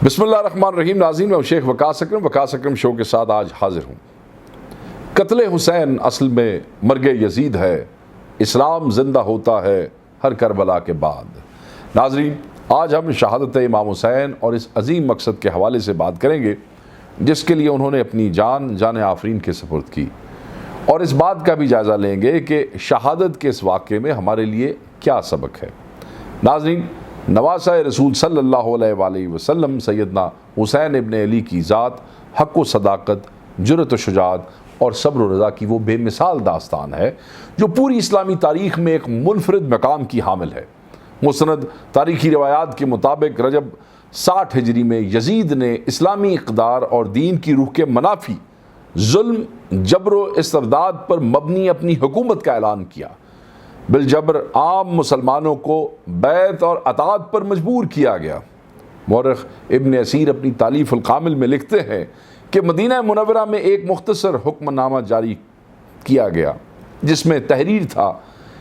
بسم اللہ الرحمن الرحیم۔ ناظرین، میں شیخ وقاص اکرم شو کے ساتھ آج حاضر ہوں۔ قتل حسین اصل میں مرگ یزید ہے، اسلام زندہ ہوتا ہے ہر کربلا کے بعد۔ ناظرین، آج ہم شہادت امام حسین اور اس عظیم مقصد کے حوالے سے بات کریں گے جس کے لیے انہوں نے اپنی جان آفرین کے سپرد کی، اور اس بات کا بھی جائزہ لیں گے کہ شہادت کے اس واقعے میں ہمارے لیے کیا سبق ہے۔ ناظرین، نواسہ رسول صلی اللہ علیہ وآلہ وسلم سیدنا حسین ابن علی کی ذات حق و صداقت، جرأت و شجاعت اور صبر و رضا کی وہ بے مثال داستان ہے جو پوری اسلامی تاریخ میں ایک منفرد مقام کی حامل ہے۔ مسند تاریخی روایات کے مطابق رجب 60 ہجری میں یزید نے اسلامی اقدار اور دین کی روح کے منافی ظلم، جبر و استبداد پر مبنی اپنی حکومت کا اعلان کیا۔ بالجبر عام مسلمانوں کو بیعت اور اطاعت پر مجبور کیا گیا۔ مورخ ابن اسیر اپنی تالیف الکامل میں لکھتے ہیں کہ مدینہ منورہ میں ایک مختصر حکم نامہ جاری کیا گیا جس میں تحریر تھا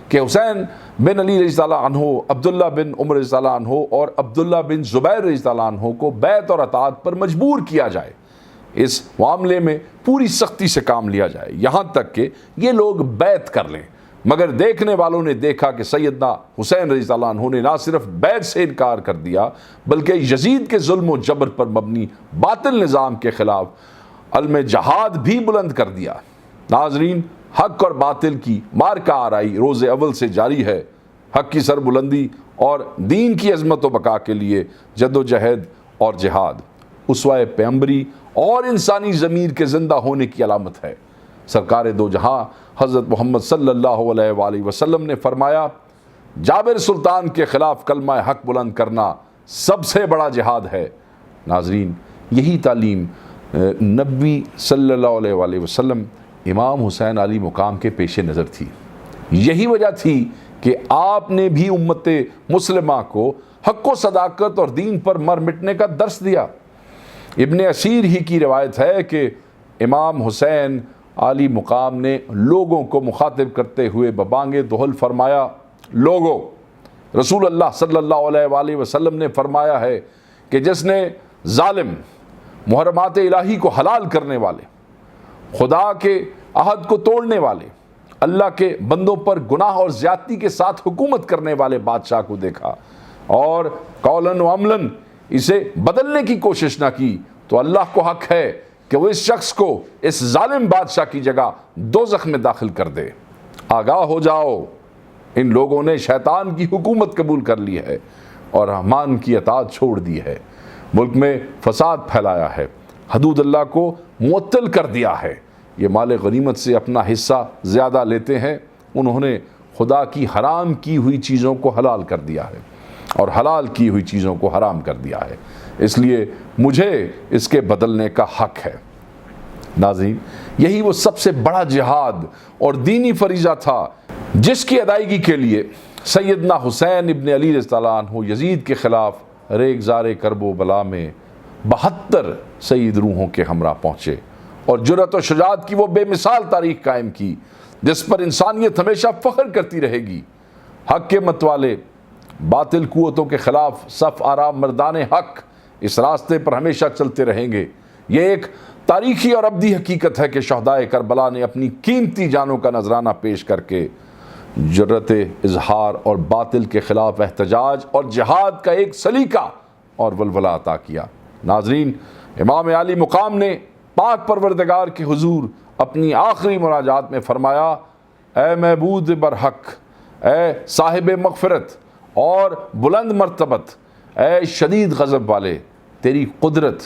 کہ حسین بن علی رضی اللہ عنہ، عبداللہ بن عمر رضی اللہ عنہ اور عبداللہ بن زبیر رضی اللہ عنہ کو بیعت اور اطاعت پر مجبور کیا جائے۔ اس معاملے میں پوری سختی سے کام لیا جائے، یہاں تک کہ یہ لوگ بیعت کر لیں۔ مگر دیکھنے والوں نے دیکھا کہ سیدنا حسین رضی اللہ عنہ نے نہ صرف بیعت سے انکار کر دیا بلکہ یزید کے ظلم و جبر پر مبنی باطل نظام کے خلاف علم جہاد بھی بلند کر دیا۔ ناظرین، حق اور باطل کی مارکہ آرائی روز اول سے جاری ہے۔ حق کی سربلندی اور دین کی عظمت و بقا کے لیے جد و جہد اور جہاد اسوہ پیغمبری اور انسانی ضمیر کے زندہ ہونے کی علامت ہے۔ سرکار دو جہاں حضرت محمد صلی اللہ علیہ وآلہ وسلم نے فرمایا، جابر سلطان کے خلاف کلمہ حق بلند کرنا سب سے بڑا جہاد ہے۔ ناظرین، یہی تعلیم نبی صلی اللہ علیہ وآلہ وسلم امام حسین علی مقام کے پیش نظر تھی۔ یہی وجہ تھی کہ آپ نے بھی امت مسلمہ کو حق و صداقت اور دین پر مر مٹنے کا درس دیا۔ ابن اسیر ہی کی روایت ہے کہ امام حسین علی مقام نے لوگوں کو مخاطب کرتے ہوئے ببانگ دہل فرمایا، لوگوں، رسول اللہ صلی اللہ علیہ وآلہ وسلم نے فرمایا ہے کہ جس نے ظالم، محرمات الہی کو حلال کرنے والے، خدا کے عہد کو توڑنے والے، اللہ کے بندوں پر گناہ اور زیادتی کے ساتھ حکومت کرنے والے بادشاہ کو دیکھا اور قولاً و عملاً اسے بدلنے کی کوشش نہ کی تو اللہ کو حق ہے کہ وہ اس شخص کو اس ظالم بادشاہ کی جگہ دوزخ میں داخل کر دے۔ آگاہ ہو جاؤ، ان لوگوں نے شیطان کی حکومت قبول کر لی ہے اور رحمان کی اطاعت چھوڑ دی ہے، ملک میں فساد پھیلایا ہے، حدود اللہ کو معطل کر دیا ہے، یہ مال غنیمت سے اپنا حصہ زیادہ لیتے ہیں، انہوں نے خدا کی حرام کی ہوئی چیزوں کو حلال کر دیا ہے اور حلال کی ہوئی چیزوں کو حرام کر دیا ہے، اس لیے مجھے اس کے بدلنے کا حق ہے۔ ناظرین، یہی وہ سب سے بڑا جہاد اور دینی فریضہ تھا جس کی ادائیگی کے لیے سیدنا حسین ابن علی رضی اللہ عنہ یزید کے خلاف ریگزار کرب و بلا میں 72 سید روحوں کے ہمراہ پہنچے اور جرأت و شجاعت کی وہ بے مثال تاریخ قائم کی جس پر انسانیت ہمیشہ فخر کرتی رہے گی۔ حق کے متوالے باطل قوتوں کے خلاف صف آرام مردان حق اس راستے پر ہمیشہ چلتے رہیں گے۔ یہ ایک تاریخی اور ابدی حقیقت ہے کہ شہدائے کربلا نے اپنی قیمتی جانوں کا نذرانہ پیش کر کے جرأت اظہار اور باطل کے خلاف احتجاج اور جہاد کا ایک سلیقہ اور ولولہ عطا کیا۔ ناظرین، امام علی مقام نے پاک پروردگار کے حضور اپنی آخری مناجات میں فرمایا، اے معبود برحق، اے صاحب مغفرت اور بلند مرتبت، اے شدید غضب والے، تیری قدرت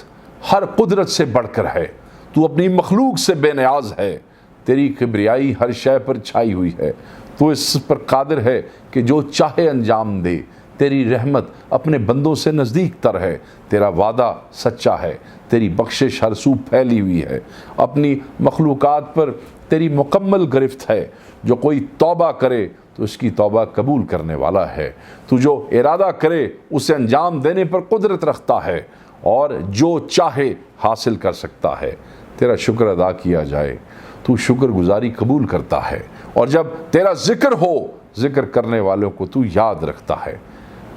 ہر قدرت سے بڑھ کر ہے، تو اپنی مخلوق سے بے نیاز ہے، تیری کبریائی ہر شے پر چھائی ہوئی ہے، تو اس پر قادر ہے کہ جو چاہے انجام دے، تیری رحمت اپنے بندوں سے نزدیک تر ہے، تیرا وعدہ سچا ہے، تیری بخشش ہر سو پھیلی ہوئی ہے، اپنی مخلوقات پر تیری مکمل گرفت ہے، جو کوئی توبہ کرے تو اس کی توبہ قبول کرنے والا ہے، تو جو ارادہ کرے اسے انجام دینے پر قدرت رکھتا ہے اور جو چاہے حاصل کر سکتا ہے، تیرا شکر ادا کیا جائے تو شکر گزاری قبول کرتا ہے، اور جب تیرا ذکر ہو ذکر کرنے والوں کو تو یاد رکھتا ہے۔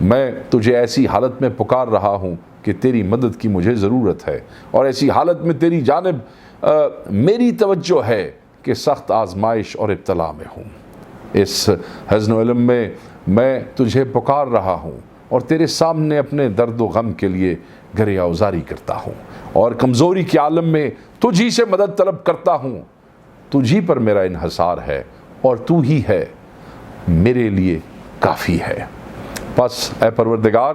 میں تجھے ایسی حالت میں پکار رہا ہوں کہ کہ تیری مدد کی مجھے ضرورت ہے، اور ایسی حالت میں تیری جانب میری توجہ ہے کہ سخت آزمائش اور ابتلا میں ہوں۔ اس حزن و علم میں تجھے پکار رہا ہوں اور تیرے سامنے اپنے درد و غم کے لیے گریہ گزاری کرتا ہوں، اور کمزوری کے عالم میں تجھی سے مدد طلب کرتا ہوں۔ تجھی پر میرا انحصار ہے اور تو ہی ہے میرے لیے کافی ہے۔ پس اے پروردگار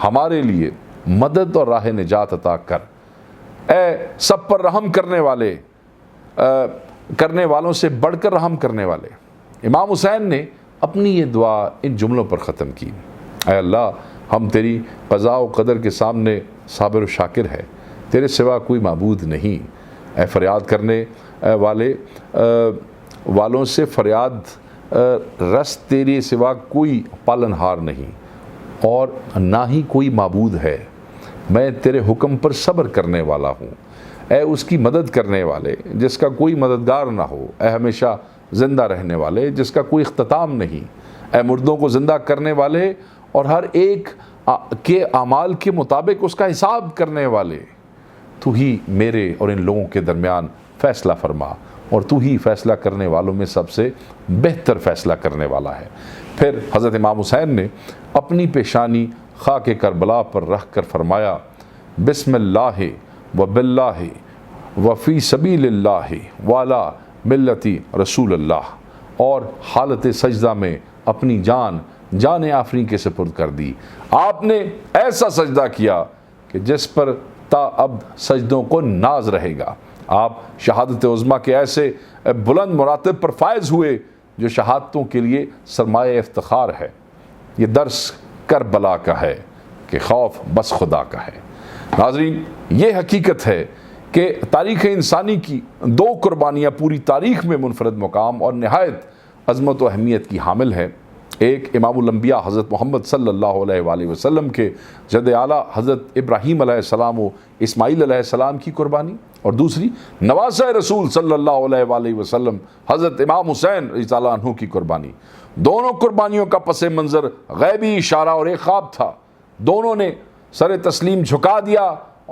ہمارے لیے مدد اور راہ نجات عطا کر، اے سب پر رحم کرنے والوں سے بڑھ کر رحم کرنے والے۔ امام حسین نے اپنی یہ دعا ان جملوں پر ختم کی: اے اللہ، ہم تیری قضاء و قدر کے سامنے صابر و شاکر ہے، تیرے سوا کوئی معبود نہیں۔ اے فریاد کرنے والوں سے فریاد رس تیرے سوا کوئی پالنہار نہیں، اور نہ ہی کوئی معبود ہے۔ میں تیرے حکم پر صبر کرنے والا ہوں۔ اے اس کی مدد کرنے والے جس کا کوئی مددگار نہ ہو، اے ہمیشہ زندہ رہنے والے جس کا کوئی اختتام نہیں، اے مردوں کو زندہ کرنے والے اور ہر ایک کے اعمال کے مطابق اس کا حساب کرنے والے۔ تو ہی میرے اور ان لوگوں کے درمیان فیصلہ فرما، اور تو ہی فیصلہ کرنے والوں میں سب سے بہتر فیصلہ کرنے والا ہے۔ پھر حضرت امام حسین نے اپنی پیشانی خاک کربلا پر رکھ کر فرمایا: بسم اللہ و باللہ و فی سبیل اللہ والا ملتی رسول اللہ، اور حالت سجدہ میں اپنی جان آفرین کے سپرد کر دی۔ آپ نے ایسا سجدہ کیا کہ جس پر تا اب سجدوں کو ناز رہے گا۔ آپ شہادت عظمیٰ کے ایسے بلند مراتب پر فائز ہوئے جو شہادتوں کے لیے سرمایہ افتخار ہے۔ یہ درس کربلا کا ہے کہ خوف بس خدا کا ہے۔ ناظرین، یہ حقیقت ہے کہ تاریخ انسانی کی دو قربانیاں پوری تاریخ میں منفرد مقام اور نہایت عظمت و اہمیت کی حامل ہیں۔ ایک امام الانبیاء حضرت محمد صلی اللہ علیہ وآلہ وسلم کے جد اعلیٰ حضرت ابراہیم علیہ السلام و اسماعیل علیہ السلام کی قربانی، اور دوسری نواسۂ رسول صلی اللہ علیہ وآلہ وسلم حضرت امام حسین رضی اللہ عنہ کی قربانی۔ دونوں قربانیوں کا پس منظر غیبی اشارہ اور ایک خواب تھا۔ دونوں نے سر تسلیم جھکا دیا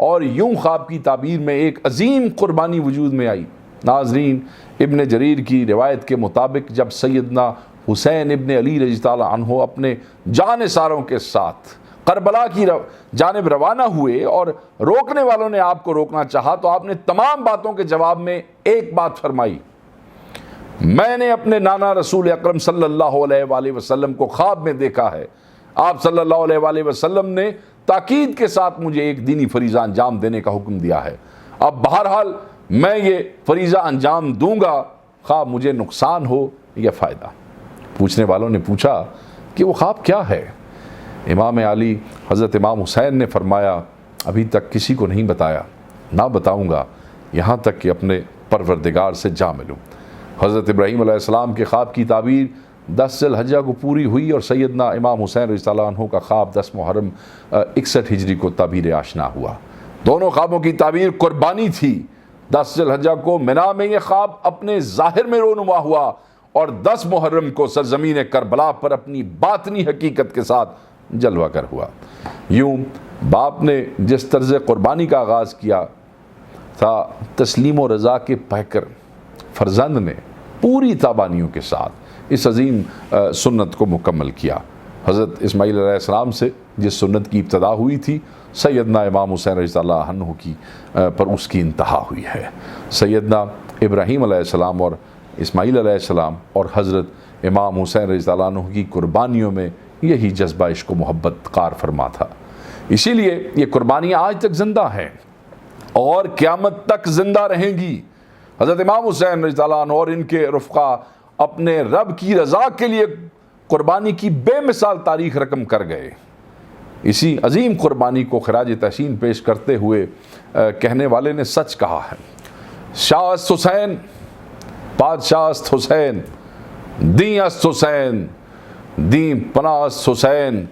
اور یوں خواب کی تعبیر میں ایک عظیم قربانی وجود میں آئی۔ ناظرین، ابن جریر کی روایت کے مطابق جب سیدنا حسین ابن علی رضی اللہ عنہ اپنے جانثاروں کے ساتھ کربلا کی جانب روانہ ہوئے اور روکنے والوں نے آپ کو روکنا چاہا تو آپ نے تمام باتوں کے جواب میں ایک بات فرمائی: میں نے اپنے نانا رسول اکرم صلی اللہ علیہ وآلہ وسلم کو خواب میں دیکھا ہے۔ آپ صلی اللہ علیہ وآلہ وسلم نے تاکید کے ساتھ مجھے ایک دینی فریضہ انجام دینے کا حکم دیا ہے۔ اب بہرحال میں یہ فریضہ انجام دوں گا، خواہ مجھے نقصان ہو یا فائدہ۔ پوچھنے والوں نے پوچھا کہ وہ خواب کیا ہے؟ امام علی حضرت امام حسین نے فرمایا: ابھی تک کسی کو نہیں بتایا، نہ بتاؤں گا یہاں تک کہ اپنے پروردگار سے جا ملوں۔ حضرت ابراہیم علیہ السلام کے خواب کی تعبیر 10 ذی الحجہ کو پوری ہوئی اور سیدنا امام حسین رضی اللہ عنہ کا خواب 10 محرم 61 ہجری کو تعبیر آشنا ہوا۔ دونوں خوابوں کی تعبیر قربانی تھی۔ 10 ذی الحجہ کو منا میں یہ خواب اپنے ظاہر میں رونما ہوا اور 10 محرم کو سرزمین کربلا پر اپنی باطنی حقیقت کے ساتھ جلوہ گر ہوا۔ یوں باپ نے جس طرز قربانی کا آغاز کیا تھا، تسلیم و رضا کے پیکر فرزند نے پوری تابانیوں کے ساتھ اس عظیم سنت کو مکمل کیا۔ حضرت اسماعیل علیہ السلام سے جس سنت کی ابتدا ہوئی تھی، سیدنا امام حسین رضی اللہ عنہ کی پر اس کی انتہا ہوئی ہے۔ سیدنا ابراہیم علیہ السلام اور اسماعیل علیہ السلام اور حضرت امام حسین رضی اللہ عنہ کی قربانیوں میں یہی جذبہ عشق و محبت کار فرما تھا۔ اسی لیے یہ قربانیاں آج تک زندہ ہیں اور قیامت تک زندہ رہیں گی۔ حضرت امام حسین رضی اللہ عنہ اور ان کے رفقا اپنے رب کی رضا کے لیے قربانی کی بے مثال تاریخ رقم کر گئے۔ اسی عظیم قربانی کو خراج تحسین پیش کرتے ہوئے کہنے والے نے سچ کہا ہے: شاہ است حسین، بادشاہ است حسین، دین است حسین، دین پناہ است حسین،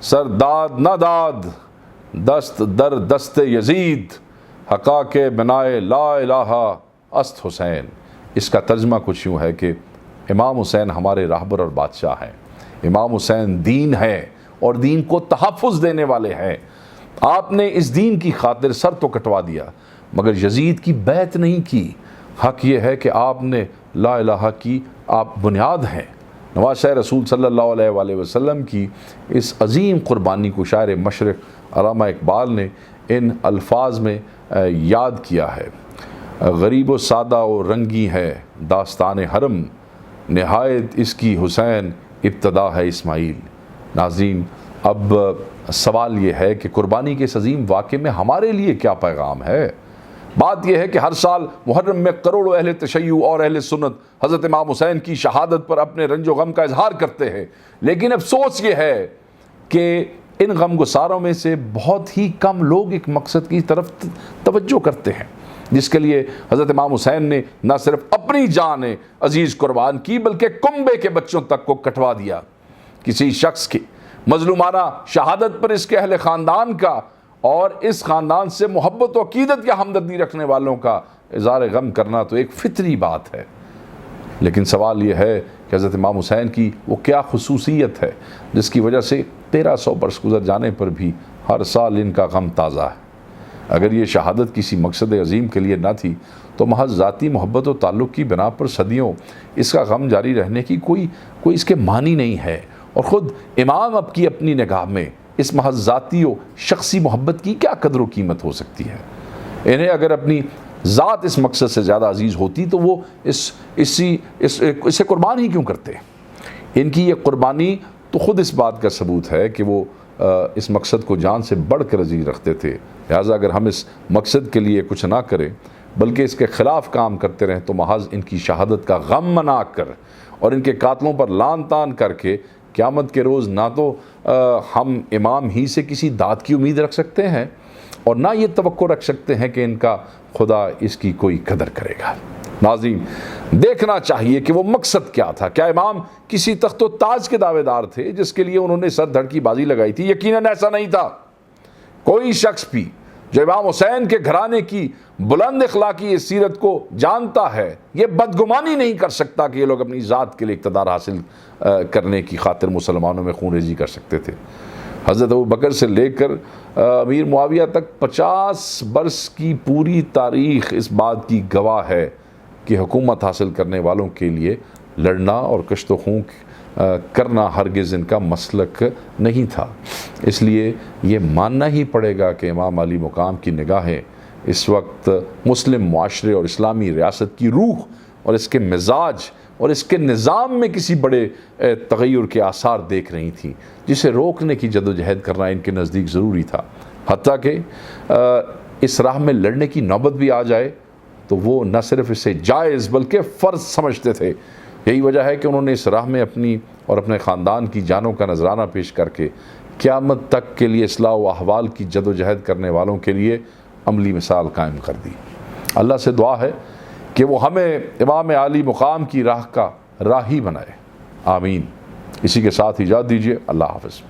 سر داد نہ داد، دست در دست یزید، حقا کے بنائے لا الہ است حسین۔ اس کا ترجمہ کچھ یوں ہے کہ امام حسین ہمارے راہبر اور بادشاہ ہیں۔ امام حسین دین ہے اور دین کو تحفظ دینے والے ہیں۔ آپ نے اس دین کی خاطر سر تو کٹوا دیا مگر یزید کی بیعت نہیں کی۔ حق یہ ہے کہ آپ نے لا الہ کی آپ بنیاد ہیں۔ نواز شاہ رسول صلی اللہ علیہ وآلہ وسلم کی اس عظیم قربانی کو شاعر مشرق علامہ اقبال نے ان الفاظ میں یاد کیا ہے۔ غریب و سادہ و رنگی ہے داستان حرم، نہایت اس کی حسین ابتدا ہے اسماعیل۔ ناظرین، اب سوال یہ ہے کہ قربانی کے اس عظیم واقعے میں ہمارے لیے کیا پیغام ہے؟ بات یہ ہے کہ ہر سال محرم میں کروڑوں اہل تشیع اور اہل سنت حضرت امام حسین کی شہادت پر اپنے رنج و غم کا اظہار کرتے ہیں، لیکن افسوس یہ ہے کہ ان غم گساروں میں سے بہت ہی کم لوگ ایک مقصد کی طرف توجہ کرتے ہیں جس کے لیے حضرت امام حسین نے نہ صرف اپنی جان عزیز قربان کی بلکہ کنبے کے بچوں تک کو کٹوا دیا۔ کسی شخص کی مظلومانہ شہادت پر اس کے اہل خاندان کا اور اس خاندان سے محبت و عقیدت یا ہمدردی رکھنے والوں کا اظہار غم کرنا تو ایک فطری بات ہے، لیکن سوال یہ ہے کہ حضرت امام حسین کی وہ کیا خصوصیت ہے جس کی وجہ سے 1300 برس گزر جانے پر بھی ہر سال ان کا غم تازہ ہے؟ اگر یہ شہادت کسی مقصد عظیم کے لیے نہ تھی تو محض ذاتی محبت و تعلق کی بنا پر صدیوں اس کا غم جاری رہنے کی کوئی اس کے معنی نہیں ہے، اور خود امام اب کی اپنی نگاہ میں اس محض ذاتی و شخصی محبت کی کیا قدر و قیمت ہو سکتی ہے؟ انہیں اگر اپنی ذات اس مقصد سے زیادہ عزیز ہوتی تو وہ اسے قربان ہی کیوں کرتے؟ ان کی یہ قربانی تو خود اس بات کا ثبوت ہے کہ وہ اس مقصد کو جان سے بڑھ کر عزیز رکھتے تھے۔ لہٰذا اگر ہم اس مقصد کے لیے کچھ نہ کریں بلکہ اس کے خلاف کام کرتے رہیں تو محض ان کی شہادت کا غم منا کر اور ان کے قاتلوں پر لعن طعن کر کے قیامت کے روز نہ تو ہم امام ہی سے کسی داد کی امید رکھ سکتے ہیں اور نہ یہ توقع رکھ سکتے ہیں کہ ان کا خدا اس کی کوئی قدر کرے گا۔ ناظرین، دیکھنا چاہیے کہ وہ مقصد کیا تھا۔ کیا امام کسی تخت و تاج کے دعوے دار تھے جس کے لیے انہوں نے سر دھڑ کی بازی لگائی تھی؟ یقیناً ایسا نہیں تھا۔ کوئی شخص بھی جو امام حسین کے گھرانے کی بلند اخلاقی اس سیرت کو جانتا ہے یہ بدگمانی نہیں کر سکتا کہ یہ لوگ اپنی ذات کے لیے اقتدار حاصل کرنے کی خاطر مسلمانوں میں خون ریزی کر سکتے تھے۔ حضرت ابوبکر سے لے کر امیر معاویہ تک 50 برس کی پوری تاریخ اس بات کی گواہ ہے کہ حکومت حاصل کرنے والوں کے لیے لڑنا اور کشت و خون کرنا ہرگز ان کا مسلک نہیں تھا۔ اس لیے یہ ماننا ہی پڑے گا کہ امام علی مقام کی نگاہیں اس وقت مسلم معاشرے اور اسلامی ریاست کی روح اور اس کے مزاج اور اس کے نظام میں کسی بڑے تغیر کے آثار دیکھ رہی تھیں جسے روکنے کی جدوجہد کرنا ان کے نزدیک ضروری تھا۔ حتیٰ کہ اس راہ میں لڑنے کی نوبت بھی آ جائے تو وہ نہ صرف اسے جائز بلکہ فرض سمجھتے تھے۔ یہی وجہ ہے کہ انہوں نے اس راہ میں اپنی اور اپنے خاندان کی جانوں کا نذرانہ پیش کر کے قیامت تک کے لیے اصلاح و احوال کی جدوجہد کرنے والوں کے لیے عملی مثال قائم کر دی۔ اللہ سے دعا ہے کہ وہ ہمیں امام علی مقام کی راہ کا راہی بنائے، آمین۔ اسی کے ساتھ اجازت دیجیے، اللہ حافظ۔